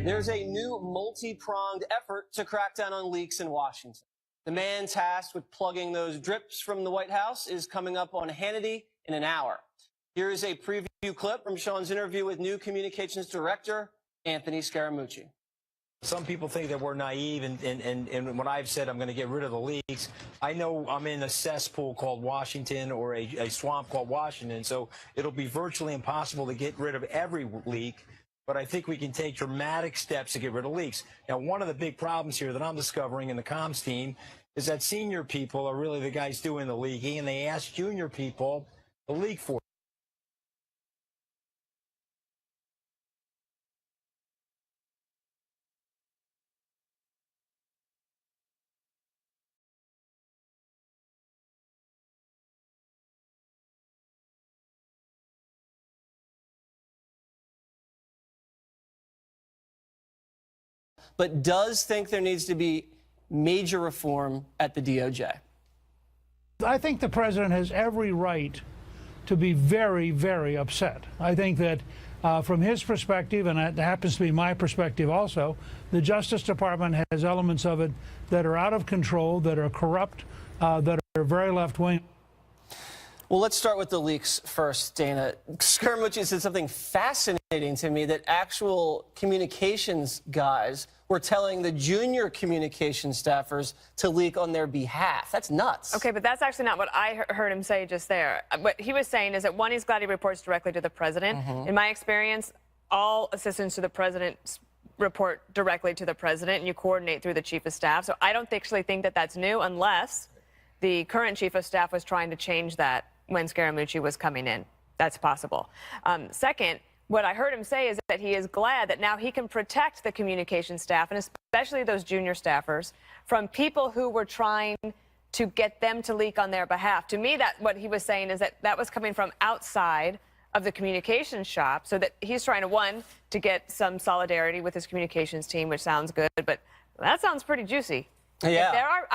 There's a new multi-pronged effort to crack down on leaks in Washington. The man tasked with plugging those drips from the White House is coming up on Hannity in an hour. Here is a preview clip from Sean's interview with new communications director Anthony Scaramucci. Some people think that we're naive, and when I've said I'm going to get rid of the leaks, I know I'm in a cesspool called Washington, or a swamp called Washington, so it'll be virtually impossible to get rid of every leak, but I think we can take dramatic steps to get rid of leaks. Now, one of the big problems here that I'm discovering in the comms team is that senior people are really the guys doing the leaking, and they ask junior people to leak for them. But does think there needs to be major reform at the DOJ. I think the president has every right to be very, very upset. I think that from his perspective, and that happens to be my perspective also, the Justice Department has elements of it that are out of control, that are corrupt, that are very left-wing. Well, let's start with the leaks first, Dana. Scaramucci said something fascinating to me, that actual communications guys were telling the junior communication staffers to leak on their behalf. That's nuts. Okay, but that's actually not what I heard him say just there. What he was saying is that, one, he's glad he reports directly to the president. In my experience, all assistants to the president report directly to the president, and you coordinate through the chief of staff. So I don't actually think that that's new, unless the current chief of staff was trying to change that when Scaramucci was coming in. That's possible. Second, what I heard him say is that he is glad that now he can protect the communication staff, and especially those junior staffers, from people who were trying to get them to leak on their behalf. To me, what he was saying is that that was coming from outside of the communications shop, so that he's trying to, one, to get some solidarity with his communications team, which sounds good, but that sounds pretty juicy. Yeah. If there are,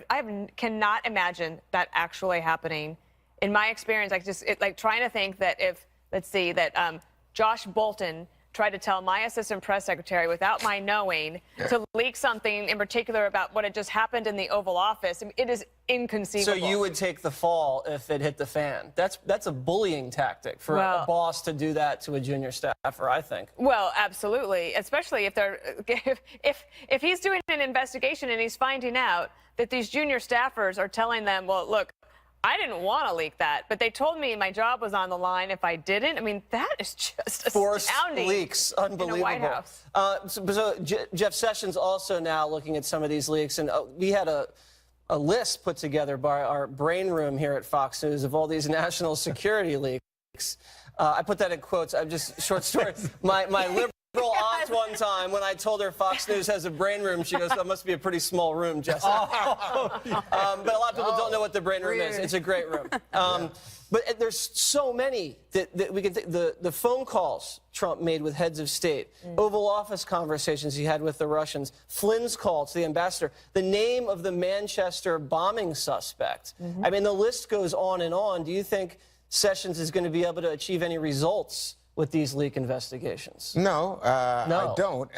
I cannot imagine that actually happening. In my experience, like trying to think that if, let's see, that Josh Bolton tried to tell my assistant press secretary, without my knowing, to leak something in particular about what had just happened in the Oval Office. I mean, it is inconceivable. So you would take the fall if it hit the fan. That's a bullying tactic for a boss to do that to a junior staffer, I think. Well, absolutely, especially if they're if he's doing an investigation and he's finding out that these junior staffers are telling them, well, look, I didn't want to leak that, but they told me my job was on the line if I didn't. I mean, that is just Forced astounding. leaks, unbelievable. In the White House. So Jeff Sessions also now looking at some of these leaks, and we had a list put together by our brain room here at Fox News of all these national security leaks. I put that in quotes. I'm just, short story. My liberal aunt one time, when I told her Fox News has a brain room, she goes, that must be a pretty small room, Jessica. But a lot of people don't know what the brain room is. It's a great room. But there's so many that we can think. The phone calls Trump made with heads of state, Oval Office conversations he had with the Russians, Flynn's call to the ambassador, the name of the Manchester bombing suspect. I mean, the list goes on and on. Do you think Sessions is going to be able to achieve any results with these leak investigations? No, No. I don't.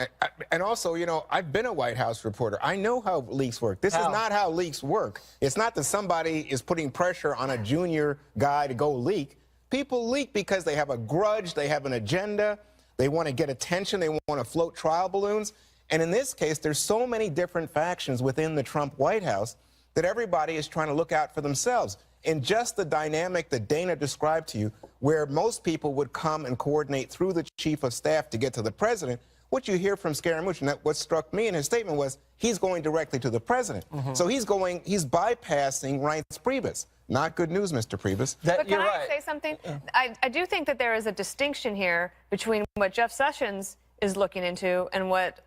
And also, you know, I've been a White House reporter. I know how leaks work. This is not how leaks work. It's not that somebody is putting pressure on a junior guy to go leak. People leak because they have a grudge, they have an agenda, they want to get attention, they want to float trial balloons. And in this case, there's so many different factions within the Trump White House that everybody is trying to look out for themselves. And just the dynamic that Dana described to you, where most people would come and coordinate through the chief of staff to get to the president, what you hear from Scaramucci, and what struck me in his statement was he's going directly to the president. So he's bypassing Reince Priebus. Not good news, Mr. Priebus. But can I say something? I do think that there is a distinction here between what Jeff Sessions is looking into and what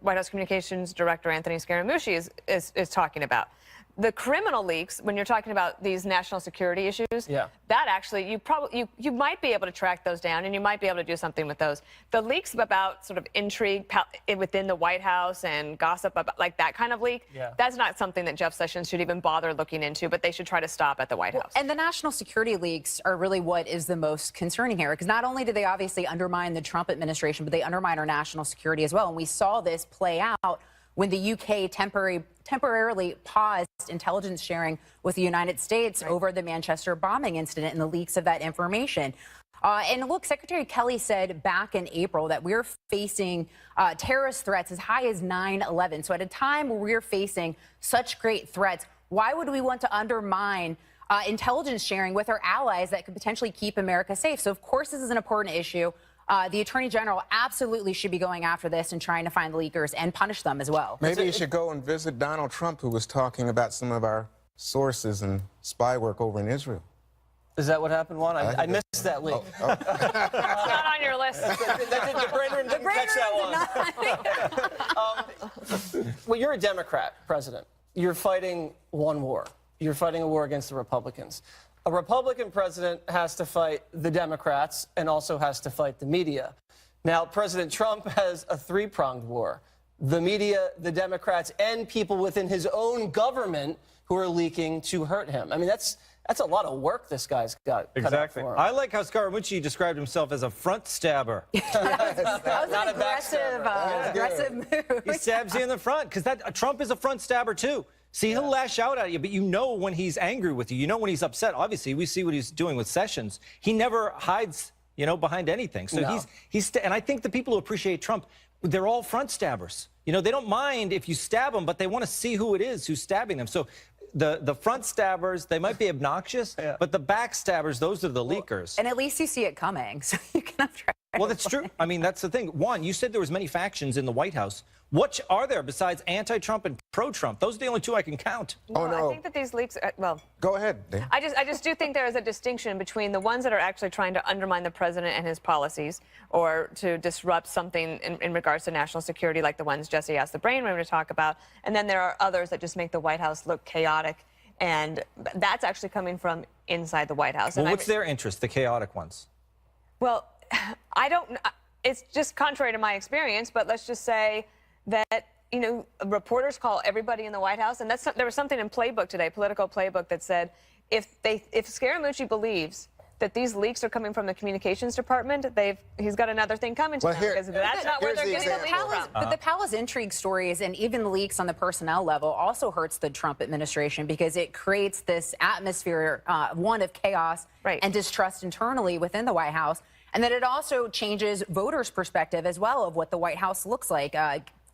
White House Communications Director Anthony Scaramucci is talking about. The criminal leaks, when you're talking about these national security issues, Yeah. that actually you might be able to track those down, and you might be able to do something with those. The leaks about sort of intrigue within the White House and gossip about like that kind of leak, that's not something that Jeff Sessions should even bother looking into, but they should try to stop at the White House. And the national security leaks are really what is the most concerning here, because not only do they obviously undermine the Trump administration, but they undermine our national security as well. And we saw this play out when the UK temporarily paused intelligence sharing with the United States over the Manchester bombing incident and the leaks of that information. And look, Secretary Kelly said back in April that we're facing terrorist threats as high as 9/11. So at a time where we're facing such great threats, why would we want to undermine intelligence sharing with our allies that could potentially keep America safe? So, of course, this is an important issue. The Attorney General absolutely should be going after this and trying to find the leakers and punish them as well. Maybe you should go and visit Donald Trump, who was talking about some of our sources and spy work over in Israel. Is that what happened, Juan? I missed that leak. It's not on your list. The brain room didn't catch that one. Well, you're a Democrat, President. You're fighting one war. You're fighting a war against the Republicans. A Republican president has to fight the Democrats and also has to fight the media. Now, President Trump has a three-pronged war. The media, the Democrats, and people within his own government who are leaking to hurt him. I mean, that's a lot of work this guy's got. Exactly. For him. I like how Scaramucci described himself as a front stabber. That was Not an a backstabber. aggressive move. He stabs you in the front because Trump is a front stabber too. See, he'll lash out at you, but you know when he's angry with you. You know when he's upset. Obviously, we see what he's doing with Sessions. He never hides, behind anything. So No. and I think the people who appreciate Trump, they're all front stabbers. They don't mind if you stab them, but they want to see who it is who's stabbing them. So the front stabbers, they might be obnoxious, but the back stabbers, those are the leakers. And at least you see it coming, so you can have tried. Well, that's true. I mean, that's the thing. Juan, you said there was many factions in the White House. What are there besides anti-Trump and pro-Trump? Those are the only two I can count. Oh, no. I think that these leaks, Go ahead, Dan. I just do think there is a distinction between the ones that are actually trying to undermine the president and his policies or to disrupt something in regards to national security, like the ones Jesse asked the brain room to talk about. And then there are others that just make the White House look chaotic. And that's actually coming from inside the White House. Well, and what's their interest, the chaotic ones? Well, I don't, it's just contrary to my experience, but let's just say that, reporters call everybody in the White House, and there was something in Playbook today, Political Playbook, that said if Scaramucci believes that these leaks are coming from the communications department, he's got another thing coming to them, because that's not where they're getting the leaks from. But the palace intrigue stories and even the leaks on the personnel level also hurts the Trump administration because it creates this atmosphere, one of chaos and distrust internally within the White House. And then it also changes voters' perspective as well of what the White House looks like,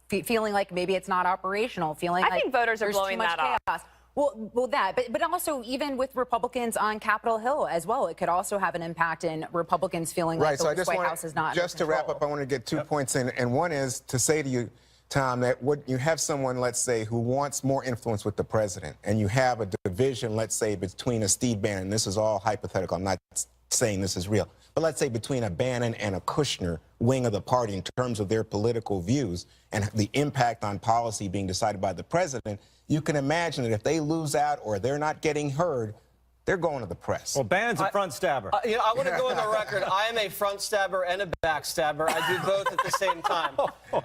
feeling like maybe it's not operational, feeling like I think voters are blowing there's too much chaos. Well, but also even with Republicans on Capitol Hill as well, it could also have an impact in Republicans feeling like the White House is not just to wrap up, I want to get 2 points in, and one is to say to you, Tom, that you have someone, let's say, who wants more influence with the president, and you have a division, let's say, between a Steve Bannon. This is all hypothetical. I'm not saying this is real. But let's say between a Bannon and a Kushner wing of the party in terms of their political views and the impact on policy being decided by the president, you can imagine that if they lose out or they're not getting heard, they're going to the press. Well, Bannon's a front stabber. I want to go on the record. I am a front stabber and a back stabber. I do both at the same time.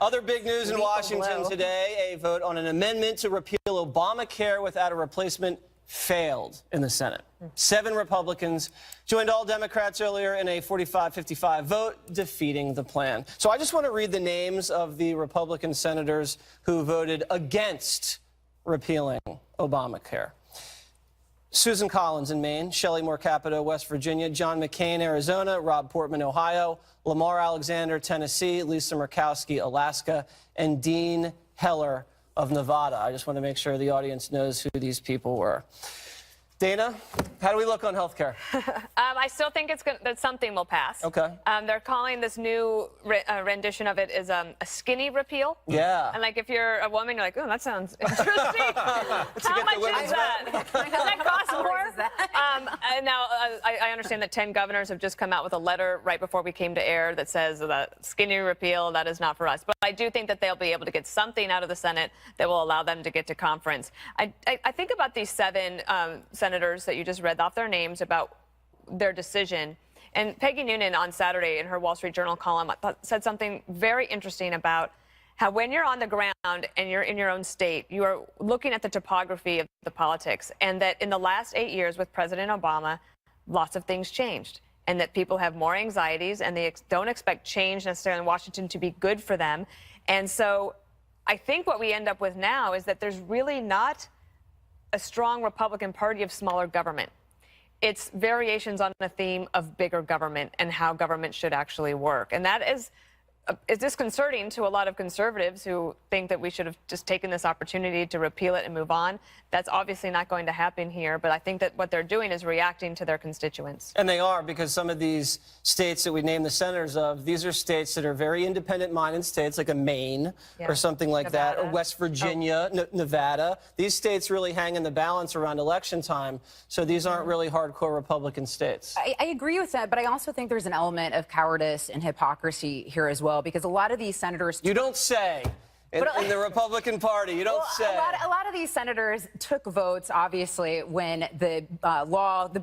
Other big news in Washington today, a vote on an amendment to repeal Obamacare without a replacement failed in the Senate. 7 Republicans joined all Democrats earlier in a 45-55 vote, defeating the plan. So I just want to read the names of the Republican senators who voted against repealing Obamacare. Susan Collins in Maine, Shelley Moore Capito, West Virginia, John McCain, Arizona, Rob Portman, Ohio, Lamar Alexander, Tennessee, Lisa Murkowski, Alaska, and Dean Heller of Nevada. I just want to make sure the audience knows who these people were. Dana, how do we look on health care? I still think that something will pass. Okay. They're calling this new rendition of it is a skinny repeal. Yeah. And like if you're a woman, you're like, oh, that sounds interesting. How much is that? Does that cost more? Now, I understand that 10 governors have just come out with a letter right before we came to air that says that skinny repeal, that is not for us. But I do think that they'll be able to get something out of the Senate that will allow them to get to conference. I think about these 7 senators that you just read off their names about their decision. And Peggy Noonan on Saturday in her Wall Street Journal column said something very interesting about how when you're on the ground and you're in your own state, you are looking at the topography of the politics, and that in the last 8 years with President Obama, lots of things changed, and that people have more anxieties and they don't expect change necessarily in Washington to be good for them. And so I think what we end up with now is that there's really not a strong Republican Party of smaller government. It's variations on a theme of bigger government and how government should actually work. And that is disconcerting to a lot of conservatives who think that we should have just taken this opportunity to repeal it and move on. That's obviously not going to happen here, but I think that what they're doing is reacting to their constituents. And they are, because some of these states that we name the senators of, these are states that are very independent-minded states, like a Maine or something like that, or West Virginia, Nevada. These states really hang in the balance around election time, so these aren't really hardcore Republican states. I agree with that, but I also think there's an element of cowardice and hypocrisy here as well, because a lot of these senators... You don't say. In the Republican Party, you don't say. A lot of these senators took votes, obviously, when the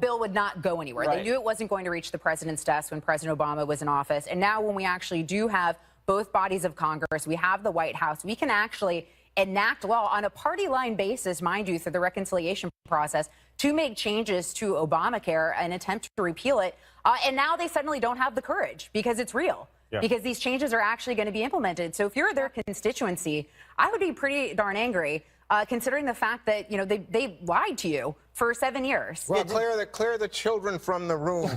bill would not go anywhere. Right. They knew it wasn't going to reach the president's desk when President Obama was in office. And now when we actually do have both bodies of Congress, we have the White House, we can actually enact law on a party line basis, mind you, through the reconciliation process to make changes to Obamacare and attempt to repeal it. And now they suddenly don't have the courage because it's real. Yeah. Because these changes are actually going to be implemented. So if you're their constituency, I would be pretty darn angry, considering the fact that, you know, they lied to you for 7 years. Well, clear the children from the room.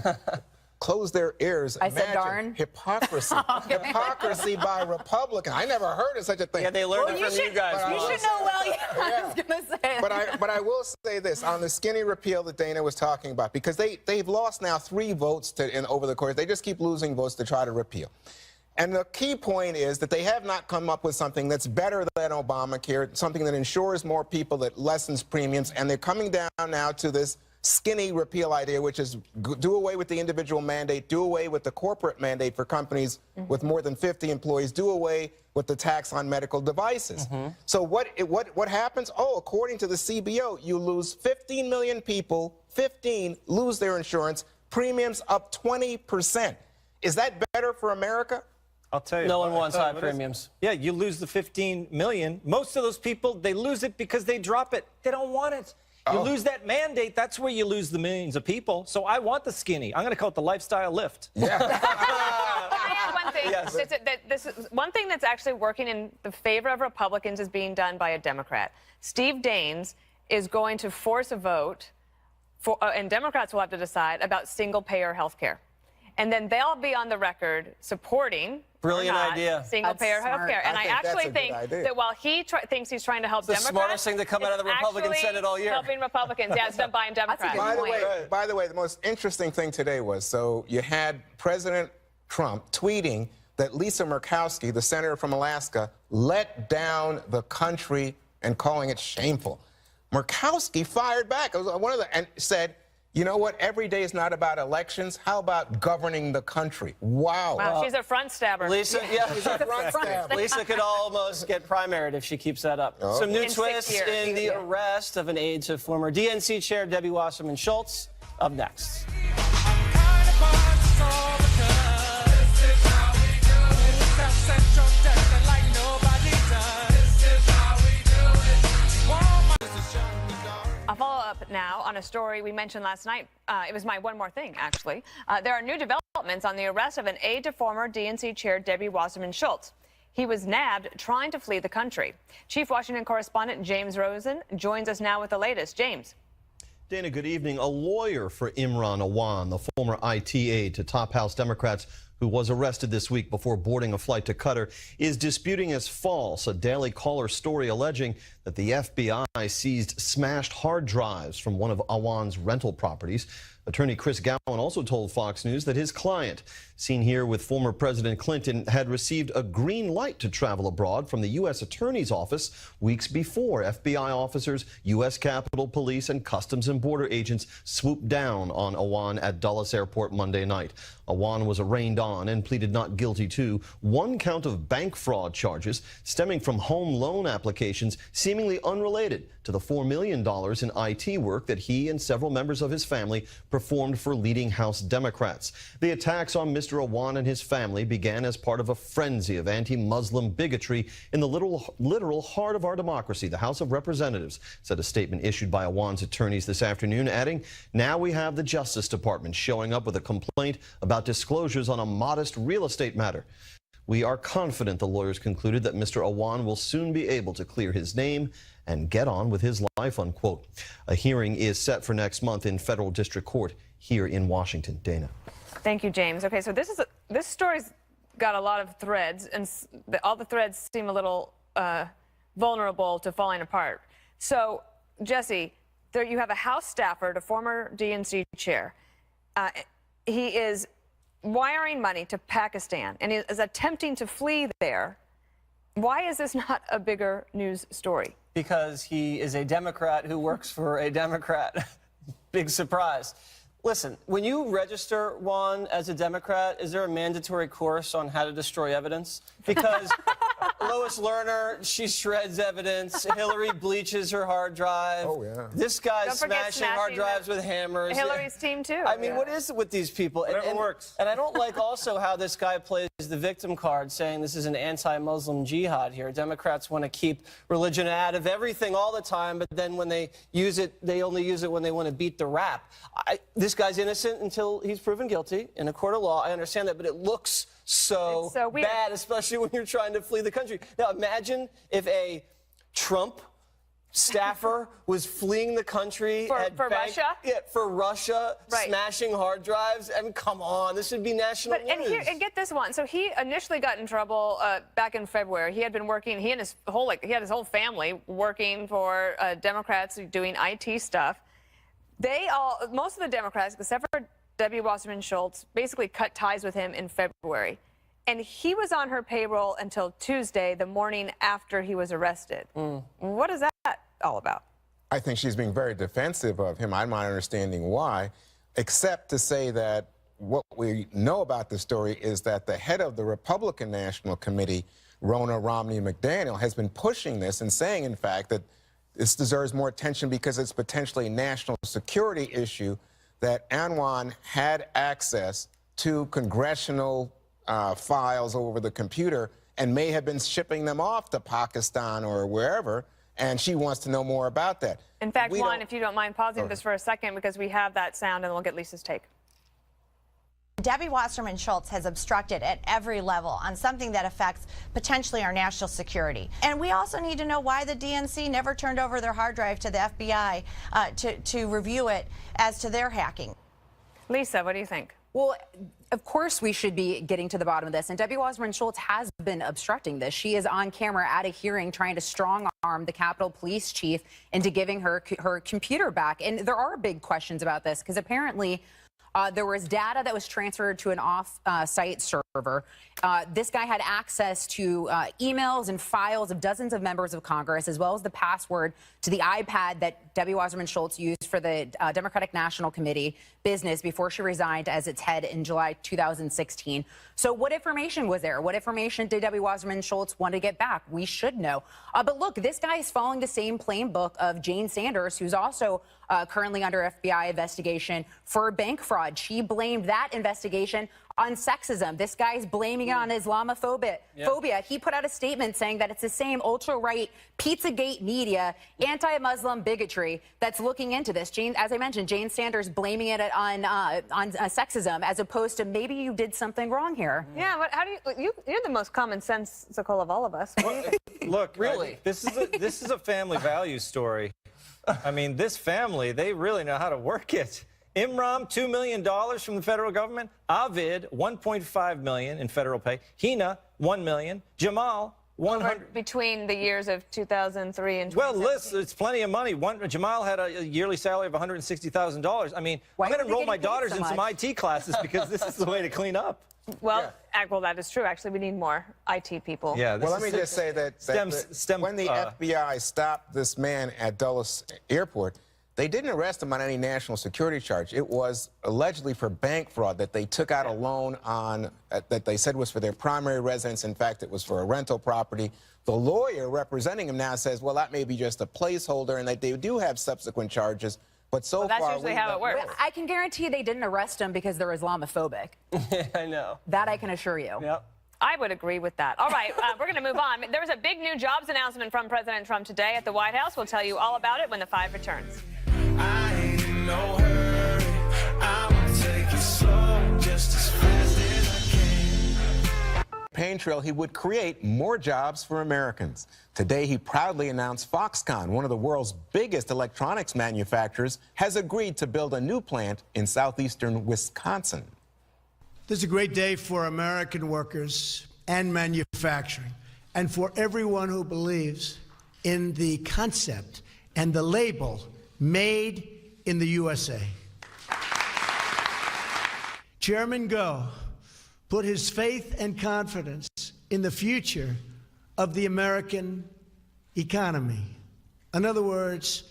Close their ears. I said darn. Hypocrisy. Hypocrisy by Republicans. I never heard of such a thing. Yeah, they learned it from you guys. You should know well. Yeah, I was going to say. But I will say this on the skinny repeal that Dana was talking about, because they've lost now 3 votes over the course. They just keep losing votes to try to repeal. And the key point is that they have not come up with something that's better than Obamacare, something that ensures more people, that lessens premiums, and they're coming down now to this skinny repeal idea, which is do away with the individual mandate, do away with the corporate mandate for companies with more than 50 employees, do away with the tax on medical devices. So what happens? Oh, according to the CBO, you lose 15 million people, 15 lose their insurance, premiums up 20%. Is that better for America? I'll tell you. No one wants high premiums. Yeah, you lose the 15 million. Most of those people, they lose it because they drop it. They don't want it. You lose that mandate, that's where you lose the millions of people. So I want the skinny. I'm going to call it the lifestyle lift. Yeah. I add one thing. Yes. This is one thing that's actually working in the favor of Republicans is being done by a Democrat. Steve Daines is going to force a vote, and Democrats will have to decide about single-payer health care. And then they'll be on the record supporting Brilliant idea. single-payer health care. And I actually think that while he thinks he's trying to help Democrats, the smartest thing to come out of the Republican Senate all year. Helping Republicans. Yeah, it's done by Democrats. By the way, the most interesting thing today was, so you had President Trump tweeting that Lisa Murkowski, the senator from Alaska, let down the country and calling it shameful. Murkowski fired back. It was and said, you know what? Every day is not about elections. How about governing the country? Wow. Wow, she's a front stabber. Lisa, she's a front stabber. Lisa could almost get primaried if she keeps that up. Some new twists in the arrest of an aide to former DNC chair Debbie Wasserman Schultz. Up next. I'll follow up now on a story we mentioned last night. It was my one more thing, actually. There are new developments on the arrest of an aide to former DNC chair Debbie Wasserman Schultz. He was nabbed trying to flee the country. Chief Washington correspondent James Rosen joins us now with the latest. James. Dana, good evening. A lawyer for Imran Awan, the former IT aide to top House Democrats who was arrested this week before boarding a flight to Qatar, is disputing as false a Daily Caller story alleging that the FBI seized smashed hard drives from one of Awan's rental properties. Attorney Chris Gowan also told Fox News that his client, seen here with former President Clinton, had received a green light to travel abroad from the U.S. Attorney's Office weeks before FBI officers, U.S. Capitol Police, and Customs and Border agents swooped down on Awan at Dulles Airport Monday night. Awan was arraigned on and pleaded not guilty to one count of bank fraud charges stemming from home loan applications seemingly unrelated to the $4 million in IT work that he and several members of his family performed for leading House Democrats. The attacks on Mr. Awan and his family began as part of a frenzy of anti-Muslim bigotry in the literal heart of our democracy. The House of Representatives said a statement issued by Awan's attorneys this afternoon, adding, "Now we have the Justice Department showing up with a complaint about disclosures on a modest real estate matter. We are confident," the lawyers concluded, "that Mr. Awan will soon be able to clear his name and get on with his life," unquote. A hearing is set for next month in federal district court here in Washington. Dana. Thank you, James. Okay, so this story's got a lot of threads, and all the threads seem a little vulnerable to falling apart. So, Jesse, there you have a House staffer, a former DNC chair. He is wiring money to Pakistan and is attempting to flee there. Why is this not a bigger news story? Because he is a Democrat who works for a Democrat. Big surprise. Listen, when you register, Juan, as a Democrat, is there a mandatory course on how to destroy evidence? Because Lois Lerner, she shreds evidence. Hillary bleaches her hard drive. Oh, yeah. This guy's smashing hard drives with hammers. Hillary's team, too. I mean, what is it with these people? Whatever works. And I don't like also how this guy plays the victim card, saying this is an anti-Muslim jihad here. Democrats want to keep religion out of everything all the time, but then when they use it, they only use it when they want to beat the rap. This guy's innocent until he's proven guilty in a court of law. I understand that, but it looks so bad, especially when you're trying to flee the country. Now, imagine if a Trump staffer was fleeing the country for Russia? Yeah, for Russia, right. Smashing hard drives. I mean, come on, this would be national news. And get this one. So he initially got in trouble back in February. He had been working. He had his whole family working for Democrats doing IT stuff. Most of the Democrats, except for Debbie Wasserman Schultz, basically cut ties with him in February. And he was on her payroll until Tuesday, the morning after he was arrested. What is that all about? I think she's being very defensive of him. I'm not understanding why, except to say that what we know about the story is that the head of the Republican National Committee, Ronna Romney McDaniel, has been pushing this and saying, in fact, that this deserves more attention because it's potentially a national security issue, that Awan had access to congressional files over the computer and may have been shipping them off to Pakistan or wherever, and she wants to know more about that. In fact, Juan, if you don't mind pausing this for a second, because we have that sound, and we'll get Lisa's take. Debbie Wasserman Schultz has obstructed at every level on something that affects potentially our national security. And we also need to know why the DNC never turned over their hard drive to the FBI to review it as to their hacking. Lisa, what do you think? Well, of course we should be getting to the bottom of this. And Debbie Wasserman Schultz has been obstructing this. She is on camera at a hearing trying to strong-arm the Capitol Police chief into giving her computer back. And there are big questions about this because apparently there was data that was transferred to an off-site server. This guy had access to emails and files of dozens of members of Congress, as well as the password to the iPad that Debbie Wasserman Schultz used for the Democratic National Committee business before she resigned as its head in July 2016. So what information was there? What information did Debbie Wasserman Schultz want to get back? We should know. But look, this guy is following the same playbook of Jane Sanders, who's also currently under FBI investigation for bank fraud. She blamed that investigation on sexism. This guy's blaming it on Islamophobia. He put out a statement saying that it's the same ultra-right Pizzagate media, anti-Muslim bigotry that's looking into this. As I mentioned, Jane Sanders blaming it on sexism as opposed to maybe you did something wrong here. Yeah, but how do you're the most commonsensical of all of us. Look, really, this is a family values story. I mean, this family, they really know how to work it. Imran, $2 million from the federal government. Avid, $1.5 million in federal pay. Hina, $1 million. Jamal, $100. Between the years of 2003 and 2017. Well, listen, it's plenty of money. Jamal had a yearly salary of $160,000. I mean, I'm going to enroll my daughters in some IT classes because this is the way to clean up. Well, well, that is true. Actually, we need more IT people. Yeah. Well, let me just say that, when the FBI stopped this man at Dulles Airport, they didn't arrest him on any national security charge. It was allegedly for bank fraud that they took out a loan on that they said was for their primary residence. In fact, it was for a rental property. The lawyer representing him now says, well, that may be just a placeholder and that they do have subsequent charges. But so that's far, usually how it works. I can guarantee they didn't arrest him because they're Islamophobic. I know. That I can assure you. Yep. I would agree with that. All right, we're going to move on. There was a big new jobs announcement from President Trump today at the White House. We'll tell you all about it when the 5 returns. I ain't in no hurry. I'ma take it slow, just as fast as I can. Campaign trail, he would create more jobs for Americans. Today, he proudly announced Foxconn, one of the world's biggest electronics manufacturers, has agreed to build a new plant in southeastern Wisconsin. This is a great day for American workers and manufacturing, and for everyone who believes in the concept and the label Made in the USA. Chairman Go put his faith and confidence in the future of the American economy. In other words,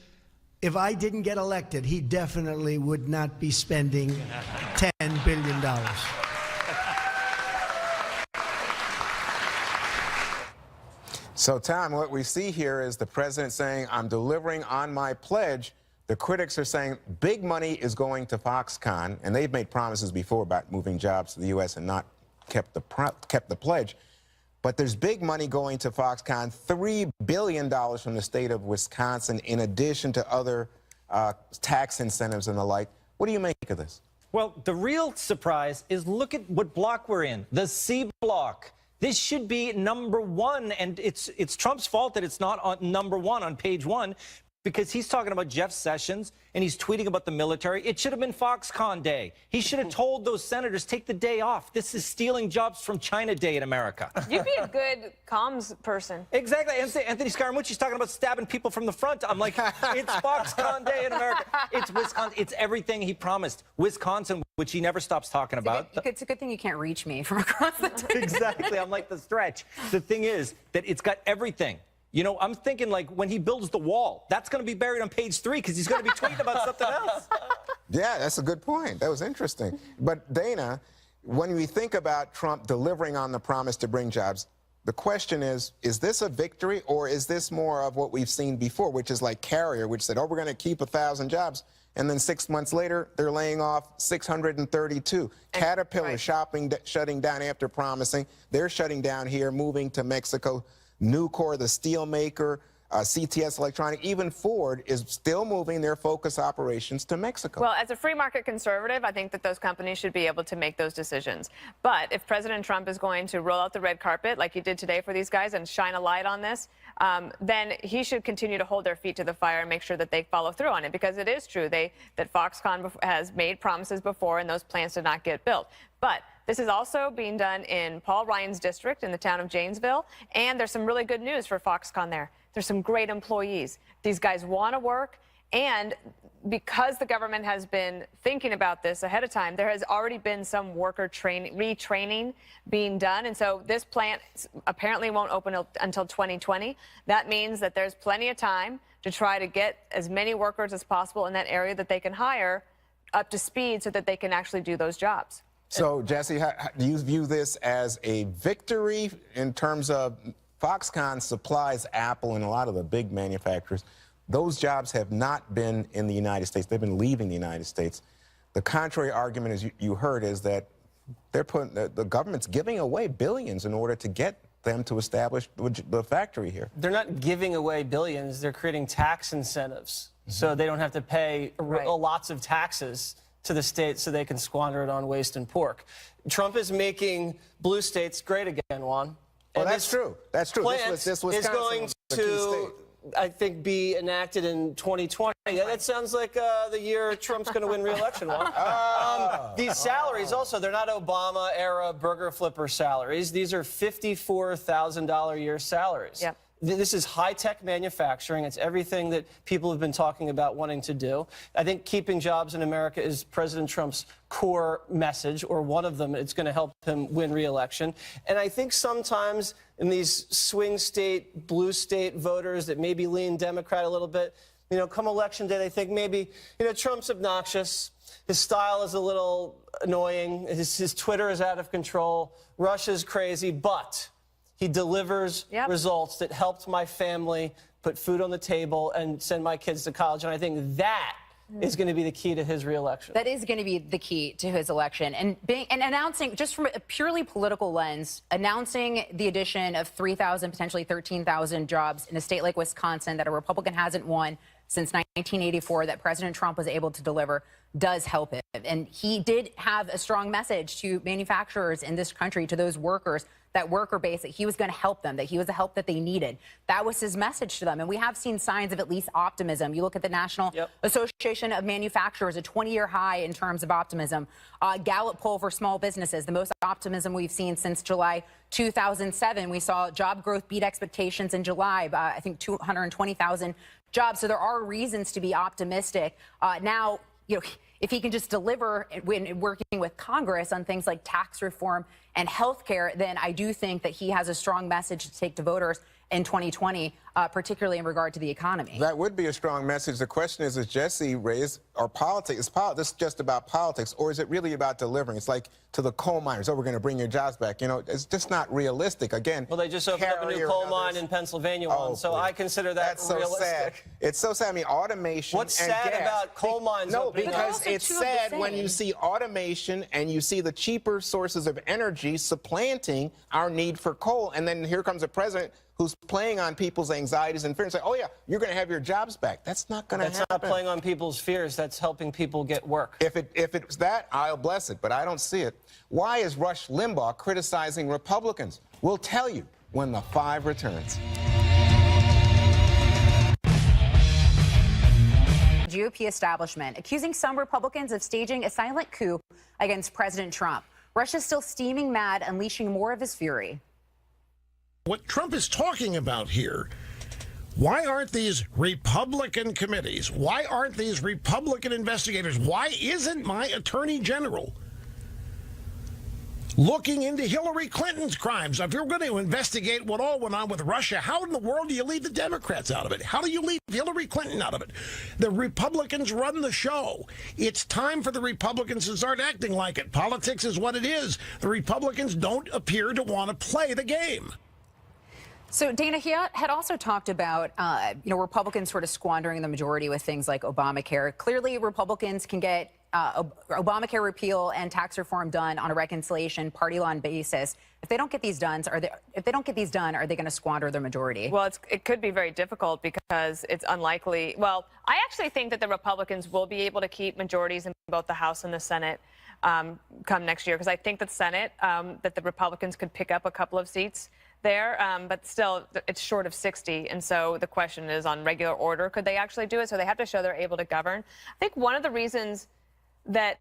if I didn't get elected, he definitely would not be spending $10 billion. So, Tom, what we see here is the president saying, I'm delivering on my pledge. The critics are saying big money is going to Foxconn, and they've made promises before about moving jobs to the U.S. and not kept the pledge. But there's big money going to Foxconn, $3 billion from the state of Wisconsin, in addition to other tax incentives and the like. What do you make of this? Well, the real surprise is look at what block we're in, the C block. This should be #1, and it's Trump's fault that it's not on #1 on page 1, because he's talking about Jeff Sessions and he's tweeting about the military. It should have been Foxconn Day. He should have told those senators, take the day off. This is stealing jobs from China Day in America. You'd be a good comms person. Exactly. Anthony Scaramucci's talking about stabbing people from the front. I'm like, it's Foxconn Day in America. It's Wisconsin. It's everything he promised. Wisconsin, which he never stops talking about. It's a good thing you can't reach me from across the table. Exactly. I'm like the stretch. The thing is that it's got everything. You know, I'm thinking like when he builds the wall, that's going to be buried on page 3 because he's going to be tweeting about something else. Yeah, that's a good point. That was interesting. But Dana, when we think about Trump delivering on the promise to bring jobs, the question is this a victory, or is this more of what we've seen before, which is like Carrier, which said, oh, we're going to keep 1,000 jobs, and then 6 months later, they're laying off 632. Caterpillar shutting down after promising. They're shutting down here, moving to Mexico. Nucor, the steel maker, CTS Electronic, even Ford is still moving their focus operations to Mexico. Well, as a free market conservative, I think that those companies should be able to make those decisions. But if President Trump is going to roll out the red carpet like he did today for these guys and shine a light on this, then he should continue to hold their feet to the fire and make sure that they follow through on it, because it is true that Foxconn has made promises before and those plants did not get built. But this is also being done in Paul Ryan's district in the town of Janesville, and there's some really good news for Foxconn there. There's some great employees. These guys want to work, and because the government has been thinking about this ahead of time, there has already been some worker retraining being done, and so this plant apparently won't open until 2020. That means that there's plenty of time to try to get as many workers as possible in that area that they can hire up to speed so that they can actually do those jobs. So, Jesse, how do you view this as a victory in terms of Foxconn supplies Apple and a lot of the big manufacturers? Those jobs have not been in the United States. They've been leaving the United States. The contrary argument, as you heard, is that they're the government's giving away billions in order to get them to establish the factory here. They're not giving away billions. They're creating tax incentives so they don't have to pay lots of taxes to the states so they can squander it on waste and pork. Trump is making blue states great again, Juan. Oh, that's true. That's true. This Wisconsin is going to I think, be enacted in 2020. That sounds like the year Trump's going to win re-election. These salaries also, they're not Obama-era burger flipper salaries. These are $54,000 a year salaries. Yep. This is high-tech manufacturing. It's everything that people have been talking about wanting to do. I think keeping jobs in America is President Trump's core message, or one of them. It's going to help him win re-election. And I think sometimes in these swing state, blue state voters that maybe lean Democrat a little bit, you know, come election day, they think maybe, you know, Trump's obnoxious. His style is a little annoying. His Twitter is out of control. Russia's crazy, but he delivers results that helped my family put food on the table and send my kids to college. And I think that is going to be the key to his reelection. That is going to be the key to his election. And announcing, just from a purely political lens, announcing the addition of 3,000, potentially 13,000 jobs in a state like Wisconsin that a Republican hasn't won since 1984, that President Trump was able to deliver, does help him. And he did have a strong message to manufacturers in this country, to those workers, that worker base, that he was going to help them, that he was the help that they needed. That was his message to them. And we have seen signs of at least optimism. You look at the National Association of Manufacturers, a 20-year high in terms of optimism. Gallup poll for small businesses, the most optimism we've seen since July 2007. We saw job growth beat expectations in July by, I think, 220,000 jobs. So there are reasons to be optimistic. Now, you know, if he can just deliver when working with Congress on things like tax reform and health care, then I do think that he has a strong message to take to voters in 2020, particularly in regard to the economy. That would be a strong message. The question is, as Jesse raised, are politics, is this just about politics, or is it really about delivering? It's like to the coal miners, oh, we're going to bring your jobs back. You know, it's just not realistic. Again, well, they just opened up a new coal mine in Pennsylvania, so I consider that so realistic. Sad. It's so sad. I mean, automation. What's and sad gas. about coal mines? No, because it's sad when you see automation and you see the cheaper sources of energy supplanting our need for coal, and then here comes a president who's playing on people's anxieties and fears and say, oh, yeah, you're going to have your jobs back. That's not going to happen. That's not playing on people's fears. That's helping people get work. If it's that, I'll bless it, but I don't see it. Why is Rush Limbaugh criticizing Republicans? We'll tell you when the 5 returns. GOP establishment accusing some Republicans of staging a silent coup against President Trump. Russia's still steaming mad, unleashing more of his fury. What Trump is talking about here, why aren't these Republican committees? Why aren't these Republican investigators? Why isn't my attorney general looking into Hillary Clinton's crimes? If you're going to investigate what all went on with Russia, how in the world do you leave the Democrats out of it? How do you leave Hillary Clinton out of it? The Republicans run the show. It's time for the Republicans to start acting like it. Politics is what it is. The Republicans don't appear to want to play the game. So, Dana, he had also talked about, Republicans sort of squandering the majority with things like Obamacare. Clearly, Republicans can get Obamacare repeal and tax reform done on a reconciliation party line basis. If they don't get these done, are they going to squander their majority? Well, it could be very difficult because it's unlikely. Well, I actually think that the Republicans will be able to keep majorities in both the House and the Senate come next year, because I think that the Senate, that the Republicans could pick up a couple of seats there, but still it's short of 60. And so the question is, on regular order, could they actually do it? So they have to show they're able to govern. I think one of the reasons that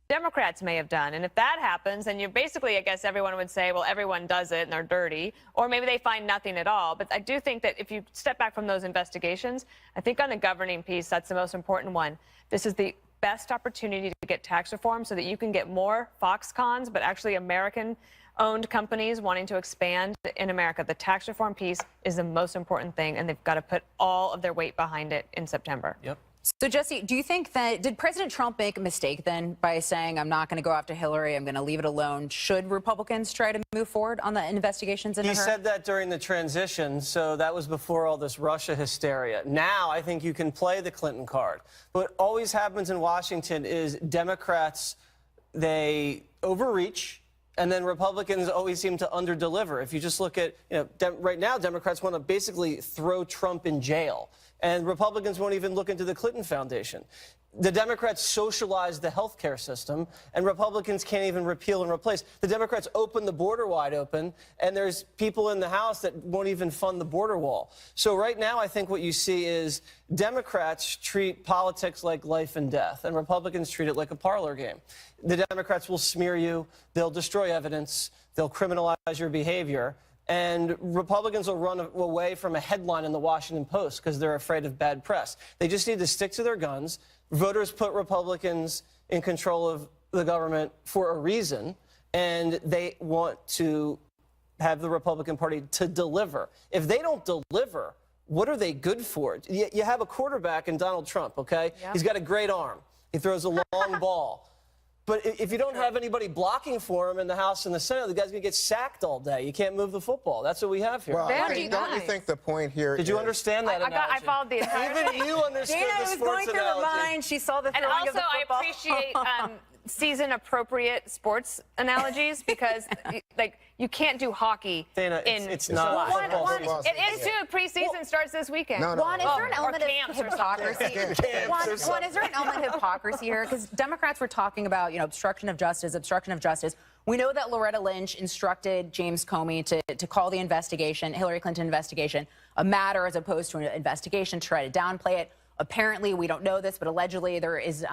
Democrats may have done. And if that happens, then you basically, I guess everyone would say, well, everyone does it and they're dirty, or maybe they find nothing at all. But I do think that if you step back from those investigations, I think on the governing piece, that's the most important one. This is the best opportunity to get tax reform so that you can get more Foxcons, but actually American-owned companies wanting to expand in America. The tax reform piece is the most important thing, and they've got to put all of their weight behind it in September. Yep. So, Jesse, do you think that, did President Trump make a mistake then by saying, I'm not going to go after Hillary, I'm going to leave it alone? Should Republicans try to move forward on the investigations into her? He said that during the transition, so that was before all this Russia hysteria. Now I think you can play the Clinton card. What always happens in Washington is Democrats, they overreach, And then Republicans always seem to underdeliver. If you just look at, right now, Democrats want to basically throw Trump in jail. And Republicans won't even look into the Clinton Foundation. The Democrats socialized the health care system, and Republicans can't even repeal and replace. The Democrats opened the border wide open, and there's people in the House that won't even fund the border wall. So right now, I think what you see is Democrats treat politics like life and death, and Republicans treat it like a parlor game. The Democrats will smear you, they'll destroy evidence, they'll criminalize your behavior, and Republicans will run away from a headline in the Washington Post because they're afraid of bad press. They just need to stick to their guns. Voters put Republicans in control of the government for a reason, and they want to have the Republican Party to deliver. If they don't deliver, what are they good for? You have a quarterback in Donald Trump, okay? Yep. He's got a great arm. He throws a long ball. But if you don't have anybody blocking for him in the House and the Senate, the guy's going to get sacked all day. You can't move the football. That's what we have here. Well, don't you think the point here Did you understand that analogy? I followed the entire Even you understood Dana the was sports going through her analogy. mind. She saw the And throwing of also, the football. I appreciate season-appropriate sports analogies because, like, you can't do hockey Dana, in it's not football. It is too. Preseason starts this weekend. No, no. Juan, is there an element of hypocrisy? Juan, is there an element of hypocrisy here? Because Democrats were talking about, obstruction of justice. We know that Loretta Lynch instructed James Comey to call the investigation, Hillary Clinton investigation, a matter as opposed to an investigation, to try to downplay it. Apparently, we don't know this, but allegedly there is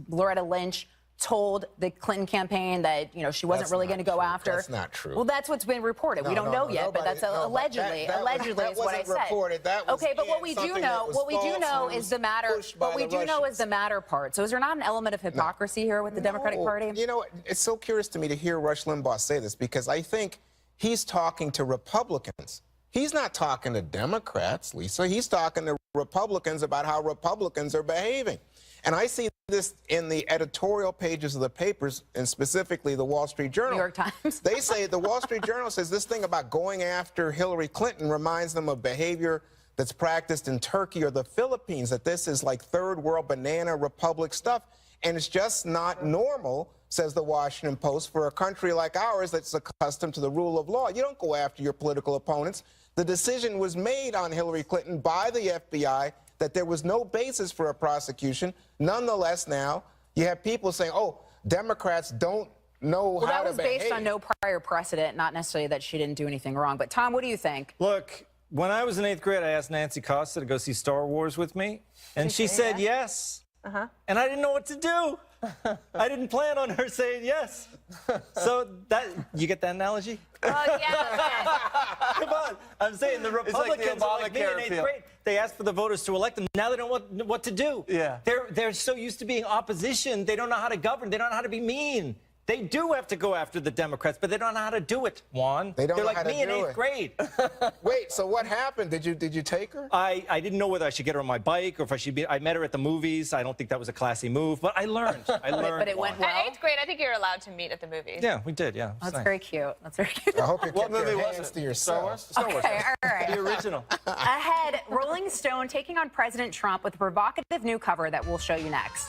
Loretta Lynch told the Clinton campaign that she wasn't really going to go after. That's not true. Well, that's what's been reported. We don't know yet, but that's allegedly. Allegedly is what I said. Reported. That was okay, but what we do know is the matter. What we do know is the matter part. So is there not an element of hypocrisy here with the Democratic Party? It's so curious to me to hear Rush Limbaugh say this because I think he's talking to Republicans. He's not talking to Democrats, Lisa. He's talking to Republicans about how Republicans are behaving. And I see this in the editorial pages of the papers, and specifically the Wall Street Journal. New York Times. They say, the Wall Street Journal says this thing about going after Hillary Clinton reminds them of behavior that's practiced in Turkey or the Philippines, that this is like third world banana republic stuff. And it's just not normal, says the Washington Post, for a country like ours that's accustomed to the rule of law. You don't go after your political opponents. The decision was made on Hillary Clinton by the FBI that there was no basis for a prosecution. Nonetheless, now you have people saying, oh, Democrats don't know how to behave. Well, that was based on no prior precedent, not necessarily that she didn't do anything wrong. But, Tom, what do you think? Look, when I was in 8th grade, I asked Nancy Costa to go see Star Wars with me, and she said yes. And I didn't know what to do. I didn't plan on her saying yes. So you get that analogy? Yeah. Come on. I'm saying the Republicans are like me in 8th grade. They asked for the voters to elect them. Now they don't know what to do. Yeah. They're so used to being opposition. They don't know how to govern. They don't know how to be mean. They do have to go after the Democrats, but they don't know how to do it, Juan. They're like me in 8th grade. Wait, so what happened? Did you take her? I didn't know whether I should get her on my bike or if I should be. I met her at the movies. I don't think that was a classy move, but I learned. But it went well. At 8th grade, I think you're allowed to meet at the movies. Yeah, we did. Yeah. That's very cute. That's very cute. I hope you kept movie your was hands it? to yourself. Star Wars? Okay, all right. The original. Ahead, Rolling Stone taking on President Trump with a provocative new cover that we'll show you next.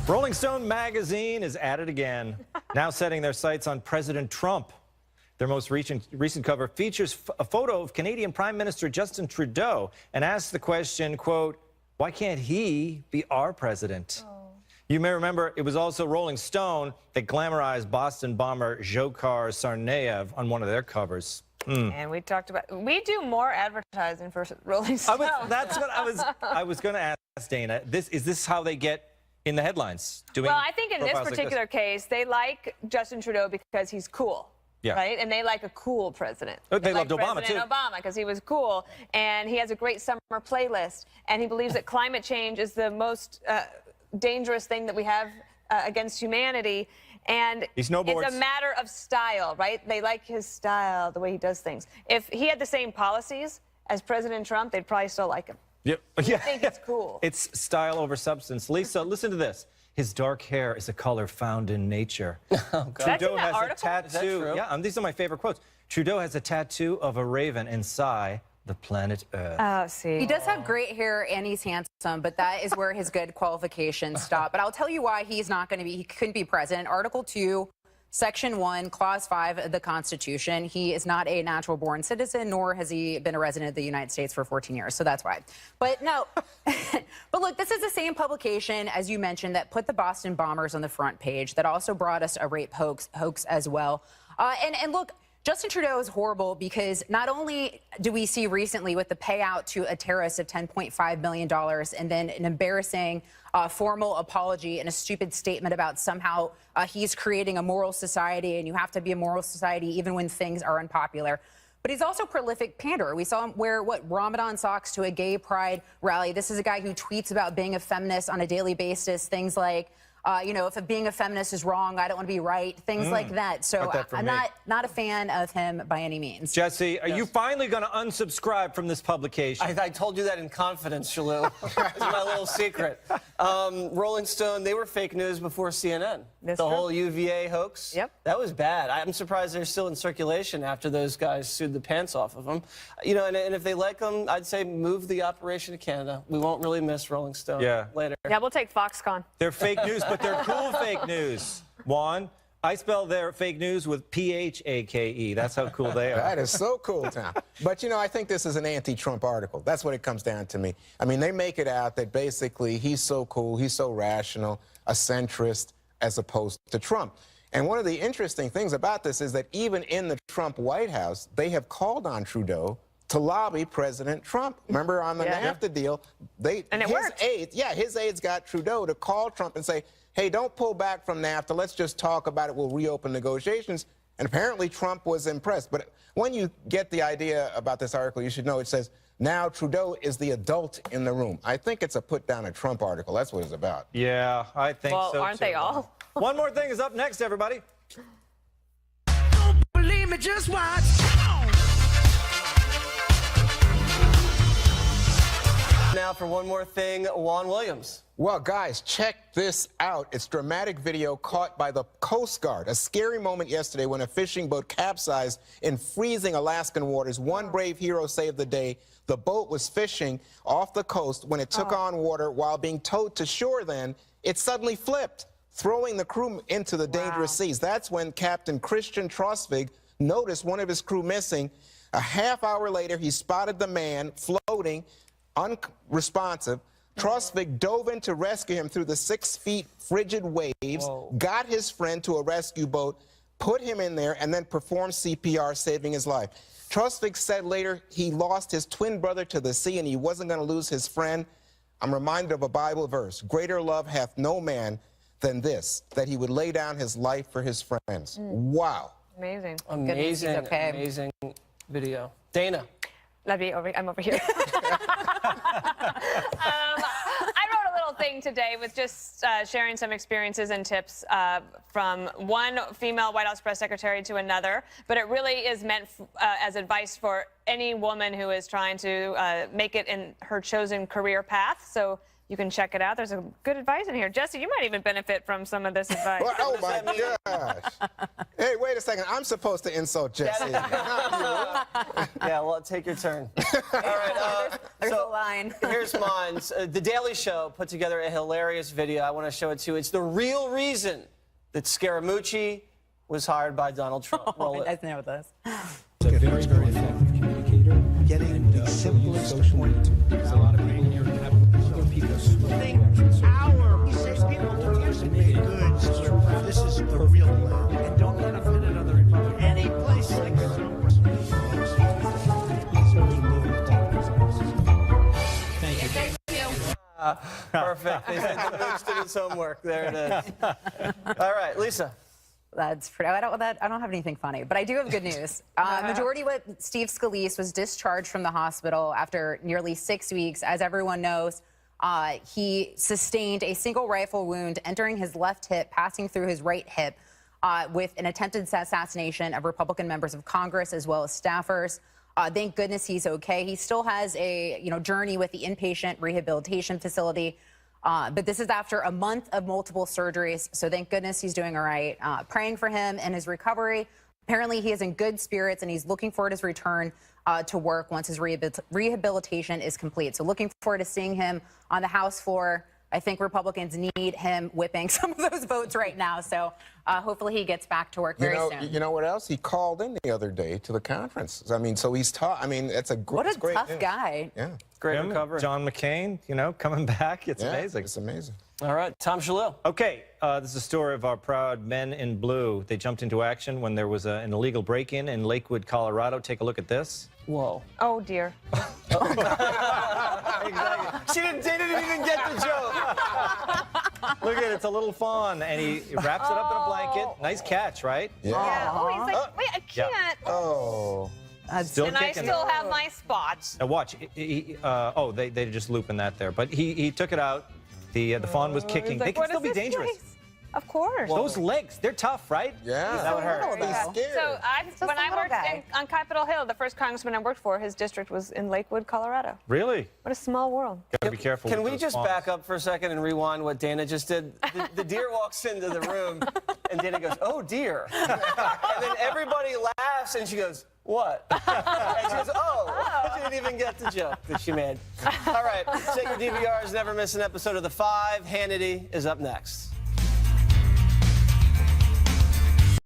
Rolling Stone magazine is at it again, now setting their sights on President Trump. Their most recent cover features a photo of Canadian Prime Minister Justin Trudeau and asks the question, quote, why can't he be our president? You may remember it was also Rolling Stone that glamorized Boston bomber Dzhokhar Tsarnaev on one of their covers. And we talked about, we do more advertising for Rolling Stone. That's what I was going to ask Dana. Is this how they get in the headlines? Well, I think in this particular case, they like Justin Trudeau because he's cool. Yeah. Right? And they like a cool president. They loved Obama, too. President Obama, because he was cool. And he has a great summer playlist. And he believes that climate change is the most dangerous thing that we have against humanity. And he snowboards. It's a matter of style, right? They like his style, the way he does things. If he had the same policies as President Trump, they'd probably still like him. Yep. I think it's cool. It's style over substance. Lisa, listen to this. His dark hair is a color found in nature. Oh, God. Trudeau has article? a tattoo. Yeah, these are my favorite quotes. Trudeau has a tattoo of a raven inside the planet Earth. Oh, see. He does have great hair and he's handsome, but that is where his good qualifications stop. But I'll tell you why he couldn't be president. Article 2, Section 1, Clause 5 of the Constitution. He is not a natural-born citizen, nor has he been a resident of the United States for 14 years, so that's why. But no, but look, this is the same publication, as you mentioned, that put the Boston bombers on the front page, that also brought us a rape hoax as well. And look, Justin Trudeau is horrible because not only do we see recently with the payout to a terrorist of $10.5 million and then an embarrassing formal apology and a stupid statement about somehow he's creating a moral society and you have to be a moral society even when things are unpopular. But he's also a prolific panderer. We saw him wear, Ramadan socks to a gay pride rally. This is a guy who tweets about being a feminist on a daily basis, things like, you know, if being a feminist is wrong, I don't want to be right, things like that. So I'm not a fan of him by any means. Jesse, are you finally going to unsubscribe from this publication? I told you that in confidence, Shalou. It's my little secret. Rolling Stone, they were fake news before CNN. The whole UVA hoax. Yep. That was bad. I'm surprised they're still in circulation after those guys sued the pants off of them. You know, and if they like them, I'd say move the operation to Canada. We won't really miss Rolling Stone later. Yeah, we'll take Foxconn. They're fake news, but they're cool fake news. Juan, I spell their fake news with P-H-A-K-E. That's how cool they are. That is so cool, Tom. But, you know, I think this is an anti-Trump article. That's what it comes down to me. I mean, they make it out that basically he's so cool, he's so rational, a centrist, as opposed to Trump. And one of the interesting things about this is that even in the Trump White House, they have called on Trudeau to lobby President Trump. Remember on the NAFTA deal, his aides got Trudeau to call Trump and say, hey, don't pull back from NAFTA. Let's just talk about it. We'll reopen negotiations. And apparently Trump was impressed. But when you get the idea about this article, you should know it says, now Trudeau is the adult in the room. I think it's a put down a Trump article. That's what it's about. Yeah, I think so, Well, aren't they all? One more thing is up next, everybody. Don't believe me, just watch. Now for one more thing, Juan Williams. Well, guys, check this out. It's dramatic video caught by the Coast Guard. A scary moment yesterday when a fishing boat capsized in freezing Alaskan waters. One brave hero saved the day. The boat was fishing off the coast when it took on water while being towed to shore. Then it suddenly flipped, throwing the crew into the dangerous seas. That's when Captain Christian Trosvig noticed one of his crew missing. A half hour later, he spotted the man floating, unresponsive. Trosvig dove in to rescue him through the 6 feet frigid waves, got his friend to a rescue boat, put him in there, and then performed CPR, saving his life. Trosvig said later he lost his twin brother to the sea and he wasn't going to lose his friend. I'm reminded of a Bible verse, greater love hath no man than this, that he would lay down his life for his friends. Wow. Amazing. Amazing, amazing video. Dana. I'm over here. I wrote a little thing today with just sharing some experiences and tips from one female White House press secretary to another, but it really is meant as advice for any woman who is trying to make it in her chosen career path. So you can check it out. There's a good advice in here. Jesse, you might even benefit from some of this advice. Well, oh, my gosh. Hey, wait a second. I'm supposed to insult Jesse. Yeah, well, take your turn. All right. There's a line. Here's mine. The Daily Show put together a hilarious video. I want to show it to you. It's the real reason that Scaramucci was hired by Donald Trump. Oh, I know this. A very, very effective communicator. Getting the simplest point. There's a lot of people here have other people swing. He says people participate goods. This is the real plan. And don't get offended on the Republican. Any place like this. Thank you. Perfect. They said the Mooch did his homework. There it is. All right, Lisa. That's pretty. I don't have anything funny, but I do have good news. Majority Whip Steve Scalise was discharged from the hospital after nearly 6 weeks. As everyone knows, he sustained a single rifle wound entering his left hip, passing through his right hip, with an attempted assassination of Republican members of Congress as well as staffers. Thank goodness he's okay. He still has a journey with the inpatient rehabilitation facility. But this is after a month of multiple surgeries, so thank goodness he's doing all right. Praying for him and his recovery. Apparently, he is in good spirits, and he's looking forward to his return to work once his rehabilitation is complete. So looking forward to seeing him on the House floor. I think Republicans need him whipping some of those votes right now. So hopefully he gets back to work very soon. You know what else? He called in the other day to the conference. I mean, so he's taught. I mean, it's a great. What a great tough news. guy. Yeah. Great Him, recovery. John McCain, coming back. It's amazing. It's amazing. All right, Tom Shalil. Okay, this is a story of our proud men in blue. They jumped into action when there was an illegal break-in in Lakewood, Colorado. Take a look at this. Whoa. Oh, dear. Exactly. They didn't even get the joke. Look at it, it's a little fawn, and he wraps it up in a blanket. Nice catch, right? Yeah. Yeah. Oh, he's like, wait, I can't. Oh. Still And I kicking. still have my spots. Now watch. They just looping that there. But he took it out. The fawn was kicking. Like, They can what still is be this dangerous. place? Of course. Those legs, they're tough, right? Yeah. That would hurt. He's scared. So when I worked guy. on Capitol Hill, the first congressman I worked for, his district was in Lakewood, Colorado. Really? What a small world. Gotta be careful. Can with we those just fawns. back up for a second and rewind what Dana just did? The deer walks into the room, and Dana goes, "Oh, dear." And then everybody laughs, and she goes, "What?" And she goes, "Oh." She didn't even get the joke that she made. All right, set your DVRs, never miss an episode of The Five. Hannity is up next.